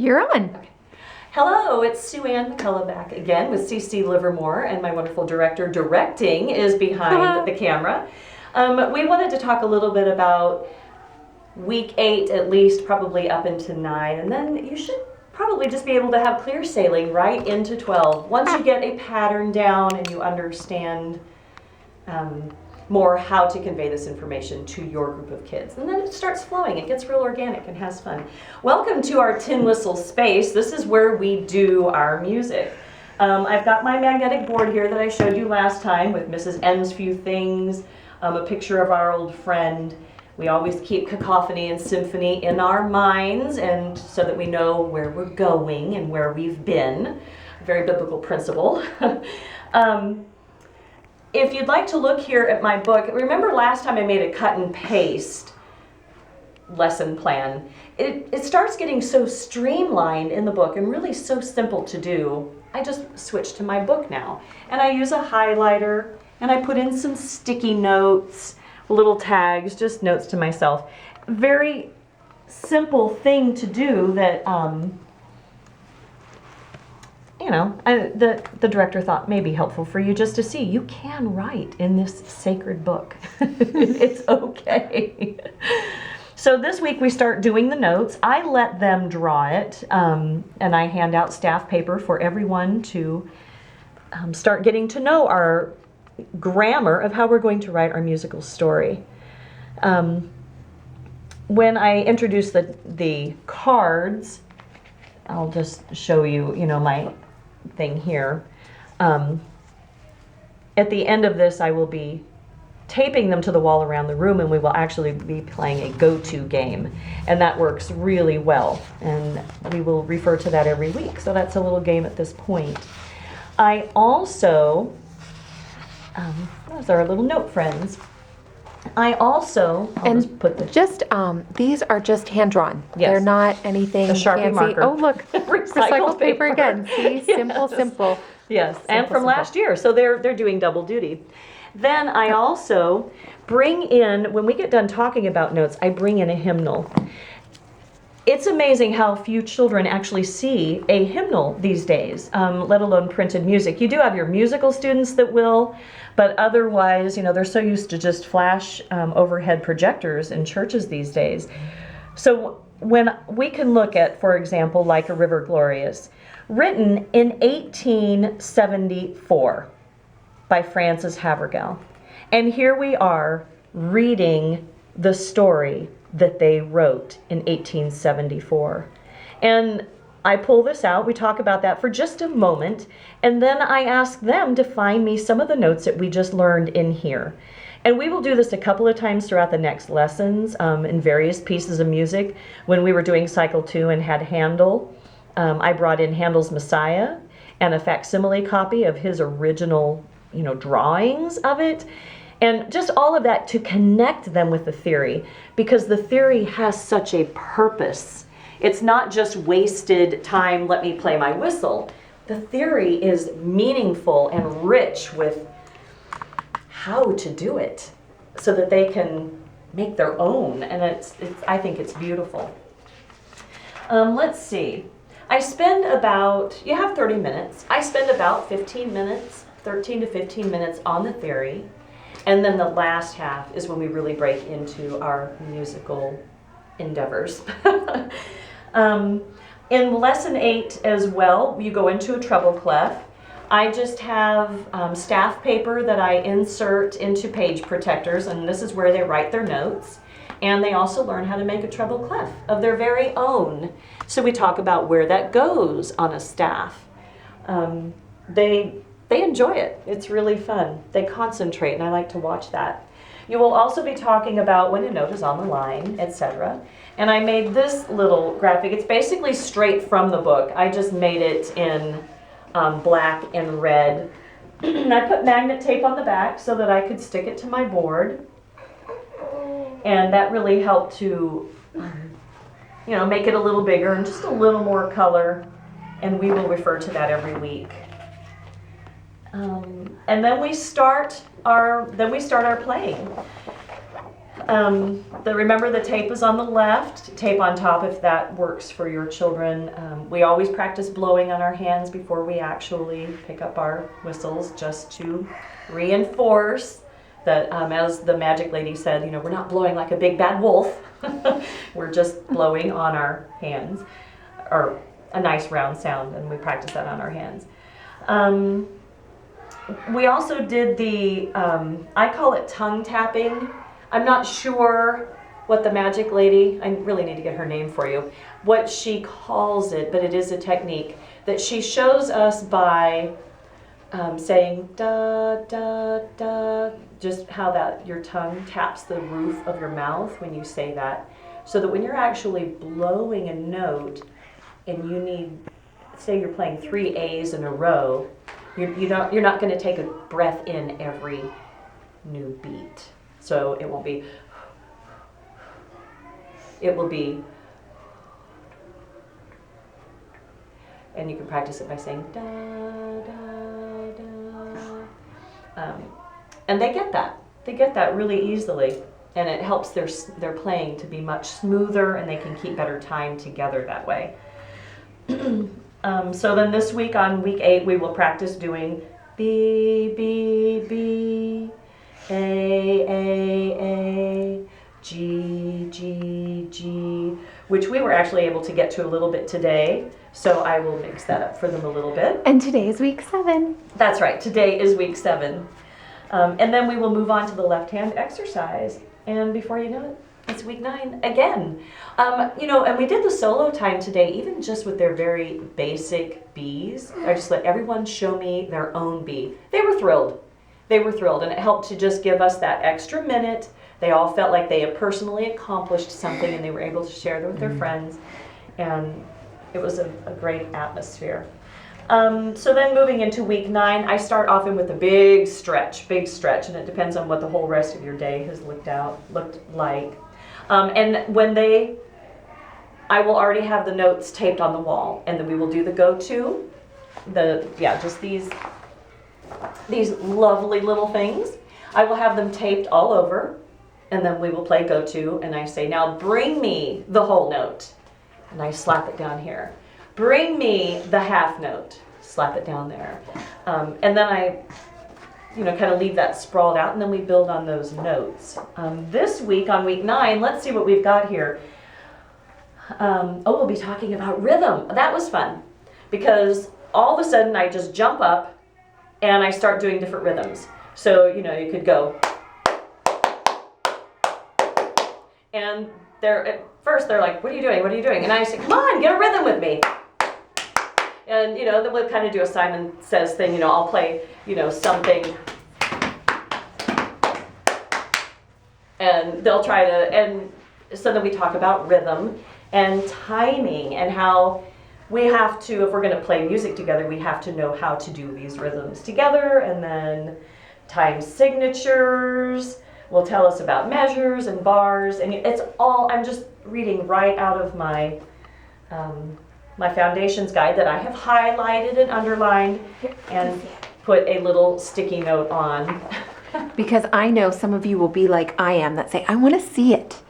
You're on. Hello, it's Sue Ann McCullough back again with CC Livermore, and my wonderful director directing is behind the camera. We wanted to talk a little bit about week 8 at least, probably up into 9, and then you should probably just be able to have clear sailing right into 12. Once you get a pattern down and you understand more how to convey this information to your group of kids. And then it starts flowing, it gets real organic and has fun. Welcome to our tin whistle space. This is where we do our music. I've got my magnetic board here that I showed you last time with Mrs. N's Few Things, a picture of our old friend. We always keep cacophony and symphony in our minds, and so that we know where we're going and where we've been. A very biblical principle. If you'd like to look here at my book, remember last time I made a cut and paste lesson plan. It starts getting so streamlined in the book and really so simple to do. I just switched to my book now. And I use a highlighter and I put in some sticky notes, little tags, just notes to myself. Very simple thing to do that the director thought may be helpful for you just to see. You can write in this sacred book. It's okay. So this week we start doing the notes. I let them draw it, and I hand out staff paper for everyone to start getting to know our grammar of how we're going to write our musical story. When I introduce the cards, I'll just show you, my thing here. At the end of this, I will be taping them to the wall around the room, and we will actually be playing a go-to game, and that works really well, and we will refer to that every week. So that's a little game at this point. I also, those are our little note friends. I also, these are just hand-drawn. Yes. They're not anything A Sharpie fancy. marker. Oh, look, recycled paper again. See, Yes. simple. Yes, Simple, and from last year, so they're doing double duty. Then I also bring in, when we get done talking about notes, I bring in a hymnal. It's amazing how few children actually see a hymnal these days, let alone printed music. You do have your musical students that will, but otherwise, they're so used to just flash overhead projectors in churches these days. So when we can look at, for example, Like a River Glorious, written in 1874 by Francis Havergal. And here we are reading the story that they wrote in 1874. And I pull this out, we talk about that for just a moment, and then I ask them to find me some of the notes that we just learned in here. And we will do this a couple of times throughout the next lessons in various pieces of music. When we were doing Cycle 2 and had Handel, I brought in Handel's Messiah and a facsimile copy of his original, drawings of it. And just all of that to connect them with the theory, because the theory has such a purpose. It's not just wasted time, let me play my whistle. The theory is meaningful and rich with how to do it so that they can make their own. And I think it's beautiful. Let's see. I spend about, you have 30 minutes. I spend about 15 minutes, 13 to 15 minutes on the theory. And then the last half is when we really break into our musical endeavors. In lesson 8 as well, you go into a treble clef. I just have staff paper that I insert into page protectors, and this is where they write their notes. And they also learn how to make a treble clef of their very own. So we talk about where that goes on a staff. They enjoy it. It's really fun. They concentrate, and I like to watch that. You will also be talking about when a note is on the line, etc. And I made this little graphic. It's basically straight from the book. I just made it in black and red. I put magnet tape on the back so that I could stick it to my board. And that really helped to, make it a little bigger and just a little more color. And we will refer to that every week. And then we start our playing. Remember the tape is on the left, tape on top if that works for your children. We always practice blowing on our hands before we actually pick up our whistles, just to reinforce that, as the magic lady said, we're not blowing like a big bad wolf. We're just blowing on our hands, or a nice round sound, and we practice that on our hands. We also did the, I call it tongue tapping. I'm not sure what the magic lady, I really need to get her name for you, what she calls it, but it is a technique that she shows us by saying da, da, da, just how that your tongue taps the roof of your mouth when you say that. So that when you're actually blowing a note and you need, say you're playing 3 A's in a row, you're not going to take a breath in every new beat. So it won't be, it will be, and you can practice it by saying da, da, da. And they get that. They get that really easily. And it helps their playing to be much smoother, and they can keep better time together that way. So then this week, on week 8, we will practice doing B, B, B, A, G, G, G, which we were actually able to get to a little bit today. So I will mix that up for them a little bit. And today is week 7. That's right. Today is week 7. And then we will move on to the left hand exercise. And before you know it, it's week 9 again. And we did the solo time today, even just with their very basic Bs. I just let everyone show me their own B. They were thrilled. They were thrilled, and it helped to just give us that extra minute. They all felt like they had personally accomplished something, and they were able to share that with their friends. And it was a great atmosphere. So then moving into week 9, I start often with a big stretch, and it depends on what the whole rest of your day has looked like. And I will already have the notes taped on the wall, and then we will do the go-to, just these lovely little things. I will have them taped all over, and then we will play go-to, and I say, now bring me the whole note, and I slap it down here. Bring me the half note, slap it down there. And then I, kind of leave that sprawled out, and then we build on those notes. This week, on week 9, let's see what we've got here. We'll be talking about rhythm. That was fun, because all of a sudden I just jump up and I start doing different rhythms. So, you could go. And at first they're like, what are you doing? What are you doing? And I say, come on, get a rhythm with me. And, then we'll kind of do a Simon Says thing. I'll play, something. And they'll try to, and so then we talk about rhythm and timing, and how we have to, if we're going to play music together, we have to know how to do these rhythms together. And then time signatures will tell us about measures and bars. And it's all, I'm just reading right out of my my foundations guide that I have highlighted and underlined and put a little sticky note on. Because I know some of you will be like I am, that say, I want to see it.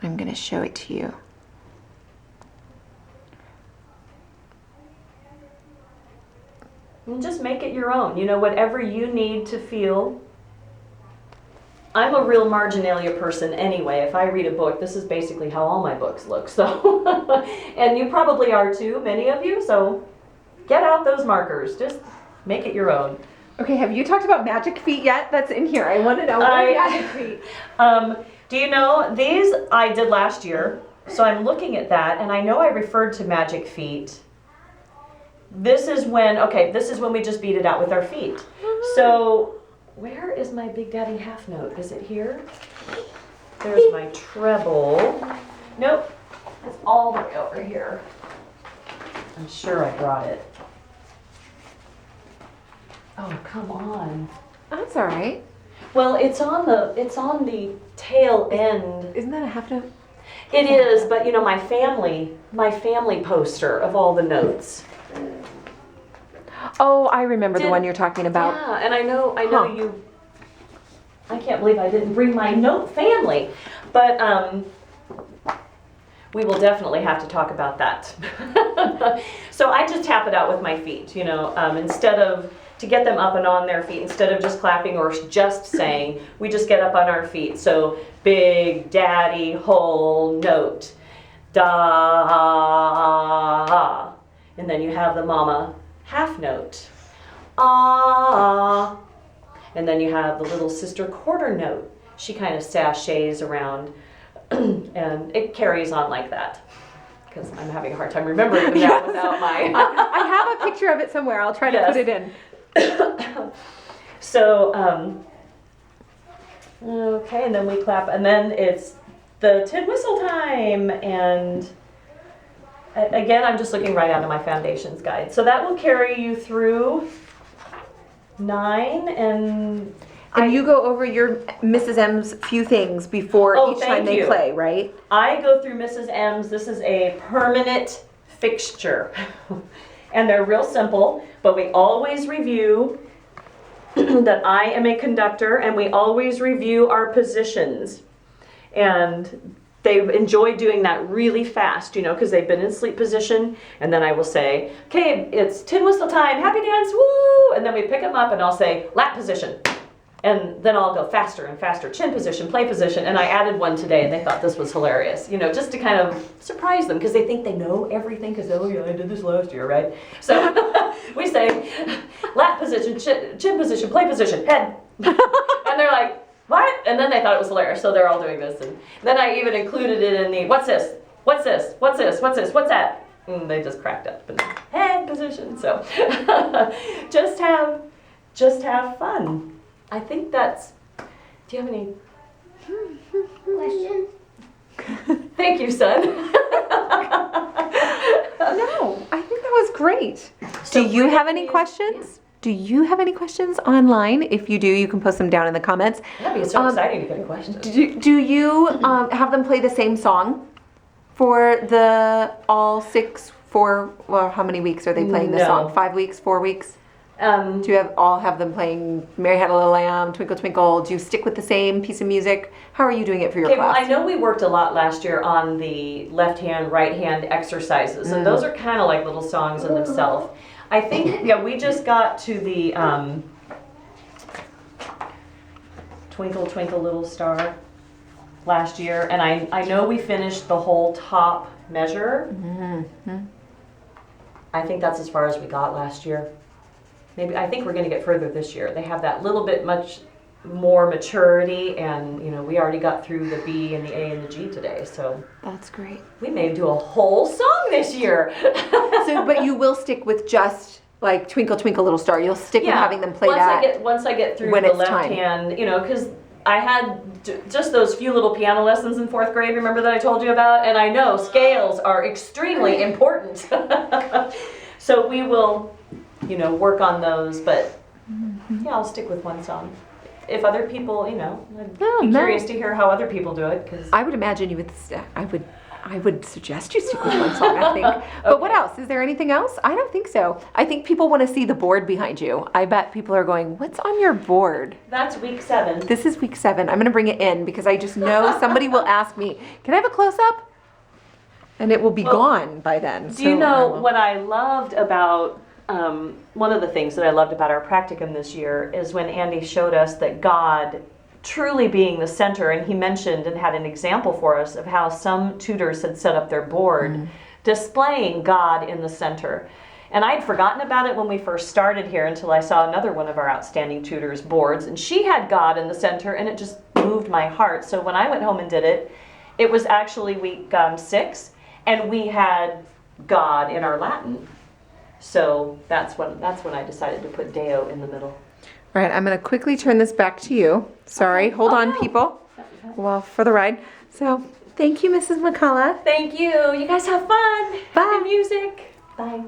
I'm going to show it to you. And just make it your own. Whatever you need to feel. I'm a real marginalia person anyway. If I read a book, this is basically how all my books look. So, and you probably are too, many of you. So get out those markers. Just make it your own. Okay, have you talked about magic feet yet? That's in here. I want to know what magic feet. Do you know, these I did last year. So I'm looking at that, and I know I referred to magic feet. This is when we just beat it out with our feet. So where is my Big Daddy half note? Is it here? There's my treble. Nope, it's all the way over here. I'm sure I brought it. Oh, come on. That's all right. Well, it's on the tail end. Isn't that a half note? It is, but my family poster of all the notes. Oh, I remember the one you're talking about. Yeah, and I know I can't believe I didn't bring my note family. But we will definitely have to talk about that. So I just tap it out with my feet, you know, instead of, to get them up and on their feet, instead of just clapping or just saying, we just get up on our feet. So big daddy whole note, da, and then you have the mama half note, ah, and then you have the little sister quarter note. She kind of sashays around, and it carries on like that. Because I'm having a hard time remembering that without my... I have a picture of it somewhere. I'll try to put it in. So, okay, and then we clap, and then it's the tin whistle time, and again, I'm just looking right out of my foundations guide. So that will carry you through 9, and you go over your Mrs. M's few things before each time they play, right? I go through Mrs. M's. This is a permanent fixture. And they're real simple, but we always review that I am a conductor, and we always review our positions. And they enjoy doing that really fast, you know, because they've been in sleep position. And then I will say, okay, it's tin whistle time, happy dance, woo! And then we pick them up and I'll say, lap position. And then I'll go faster and faster, chin position, play position. And I added one today, and they thought this was hilarious, you know, just to kind of surprise them, because they think they know everything, because, oh yeah, I did this last year, right? So we say, lap position, chin position, play position, head. And they're like, what? And then they thought it was hilarious, so they're all doing this. And then I even included it in the, what's this? What's this? What's this? What's this? What's that? And they just cracked up. And head position. So just have fun. I think that's, do you have any Question? Thank you, son. No, I think that was great. So Do you we're have gonna any use- questions? Do you have any questions online? If you do, you can post them down in the comments. That'd be so exciting to get a question. Do you have them play the same song for the all 6, 4, well, how many weeks are they playing the No. song? 5 weeks, 4 weeks? Do you have them playing Mary Had a Little Lamb, Twinkle Twinkle? Do you stick with the same piece of music? How are you doing it for your Okay, well, class? I know we worked a lot last year on the left hand, right hand exercises, and those are kind of like little songs in themselves. I think, yeah, we just got to the Twinkle Twinkle Little Star last year, and I know we finished the whole top measure. I think that's as far as we got last year. Maybe, I think we're going to get further this year. They have that little bit much more maturity, and you know, we already got through the B and the A and the G today, so That's great. we may do a whole song this year. So, but you will stick with just like Twinkle Twinkle Little Star. You'll stick with having them play that. Once I get through when the it's left time. hand, you know, because I had just those few little piano lessons in 4th grade, remember that I told you about? And I know scales are extremely important. So we will, you know, work on those, but yeah, I'll stick with one song. If other people, you know, I'd be curious to hear how other people do it, because I would imagine you would. I would suggest you stick with one song. I think. But what else? Is there anything else? I don't think so. I think people want to see the board behind you. I bet people are going, "What's on your board?" that's week 7. This is week 7. I'm going to bring it in because I just know somebody will ask me, "Can I have a close up?" And it will be gone by then. Do you know what I loved about, one of the things that I loved about our practicum this year is when Andy showed us that God truly being the center, and he mentioned and had an example for us of how some tutors had set up their board displaying God in the center. And I'd forgotten about it when we first started here until I saw another one of our outstanding tutors' boards, and she had God in the center, and it just moved my heart. So when I went home and did it, it was actually week 6, and we had God in our Latin. So that's when I decided to put Deo in the middle. All right, I'm going to quickly turn this back to you. Sorry, hold on, people. Well, for the ride. So, thank you, Mrs. McCullough. Thank you. You guys have fun. Bye. And music. Bye.